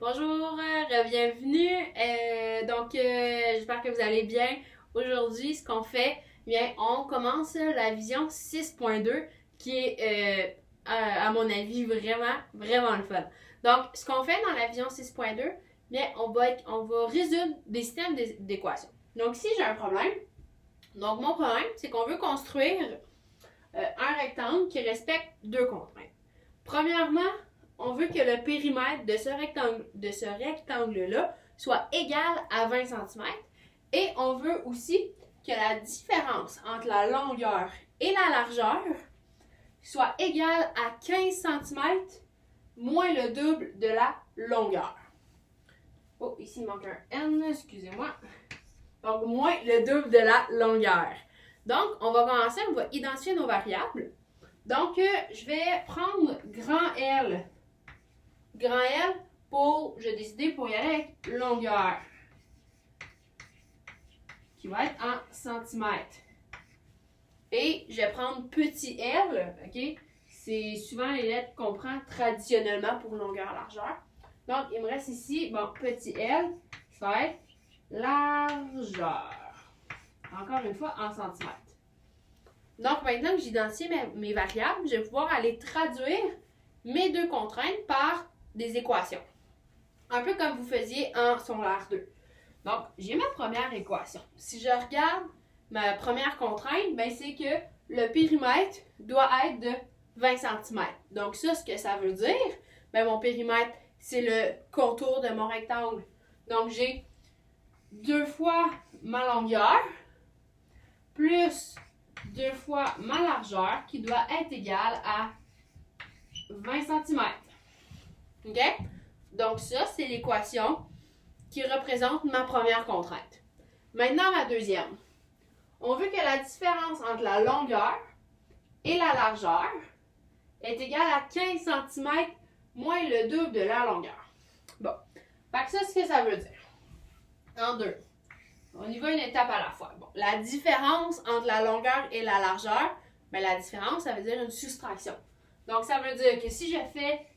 Bonjour, bienvenue. J'espère que vous allez bien. Aujourd'hui, ce qu'on fait, bien, on commence la vision 6.2 qui est, à mon avis, vraiment le fun. Donc, ce qu'on fait dans la vision 6.2, bien, on va résoudre des systèmes d'équations. Donc, si j'ai un problème, donc mon problème, c'est qu'on veut construire un rectangle qui respecte deux contraintes. Premièrement, on veut que le périmètre de ce rectangle-là soit égal à 20 cm. Et on veut aussi que la différence entre la longueur et la largeur soit égale à 15 cm moins le double de la longueur. Oh, ici il manque un N, excusez-moi. Donc, moins le double de la longueur. Donc, on va commencer, on va identifier nos variables. Donc, je vais prendre grand L. Grand L j'ai décidé pour y aller avec longueur, qui va être en centimètres. Et je vais prendre petit L, ok? C'est souvent les lettres qu'on prend traditionnellement pour longueur-largeur. Donc, il me reste ici, bon, petit L, ça va être largeur. Encore une fois, en centimètres. Donc, maintenant que j'ai identifié mes variables, je vais pouvoir aller traduire mes deux contraintes par des équations. Un peu comme vous faisiez en secondaire 2. Donc, j'ai ma première équation. Si je regarde ma première contrainte, ben, c'est que le périmètre doit être de 20 cm. Donc, ça, ce que ça veut dire, ben, mon périmètre, c'est le contour de mon rectangle. Donc, j'ai 2 fois ma longueur plus 2 fois ma largeur qui doit être égale à 20 cm. OK? Donc, ça, c'est l'équation qui représente ma première contrainte. Maintenant, ma deuxième. On veut que la différence entre la longueur et la largeur est égale à 15 cm moins le double de la longueur. Bon. Fait que ça, c'est ce que ça veut dire. En deux. On y va une étape à la fois. Bon. La différence entre la longueur et la largeur, bien, la différence, ça veut dire une soustraction. Donc, ça veut dire que si je fais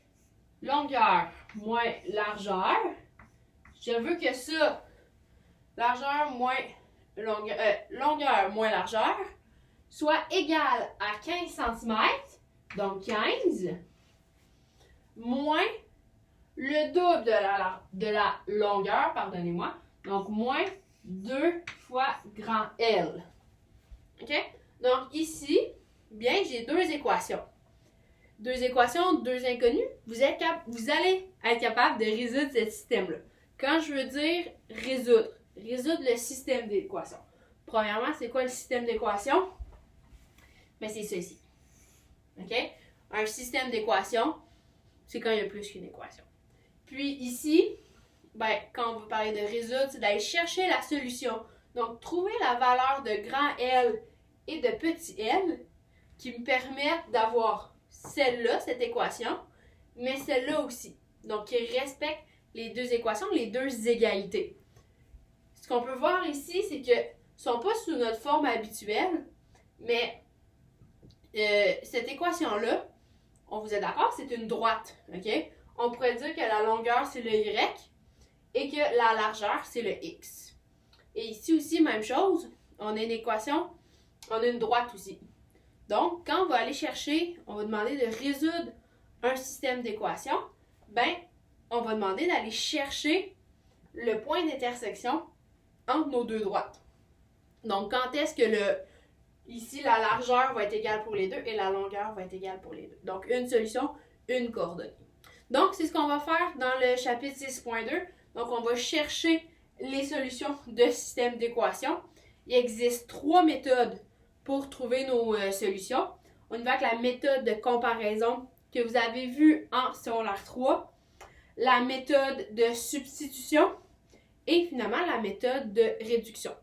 longueur moins largeur, je veux que ça, longueur moins largeur, soit égal à 15 cm, donc 15, moins le double de la longueur, pardonnez-moi, donc moins 2 fois grand L. OK? Donc ici, bien, j'ai deux équations. Deux équations, deux inconnues, vous allez être capable de résoudre ce système-là. Quand je veux dire résoudre le système d'équations. Premièrement, c'est quoi le système d'équations? Ben, c'est ça ici. OK? Un système d'équations, c'est quand il y a plus qu'une équation. Puis ici, ben, quand on veut parler de résoudre, c'est d'aller chercher la solution. Donc, trouver la valeur de grand L et de petit l qui me permettent d'avoir celle-là, cette équation, mais celle-là aussi. Donc, qui respecte les deux équations, les deux égalités. Ce qu'on peut voir ici, c'est que ne sont pas sous notre forme habituelle, mais cette équation-là, on vous est d'accord, c'est une droite, ok? On pourrait dire que la longueur, c'est le Y et que la largeur, c'est le X. Et ici aussi, même chose, on a une équation, on a une droite aussi. Donc, quand on va aller chercher, on va demander de résoudre un système d'équations, ben, on va demander d'aller chercher le point d'intersection entre nos deux droites. Donc, quand est-ce que ici, la largeur va être égale pour les deux et la longueur va être égale pour les deux. Donc, une solution, une coordonnée. Donc, c'est ce qu'on va faire dans le chapitre 6.2. Donc, on va chercher les solutions de système d'équations. Il existe 3 méthodes pour trouver nos solutions. On y va avec la méthode de comparaison que vous avez vue en secondaire 3, la méthode de substitution et finalement la méthode de réduction.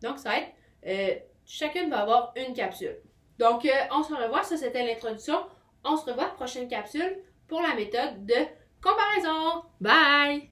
Donc, ça va être, chacune va avoir une capsule. Donc, on se revoit, ça c'était l'introduction. On se revoit à la prochaine capsule pour la méthode de comparaison. Bye!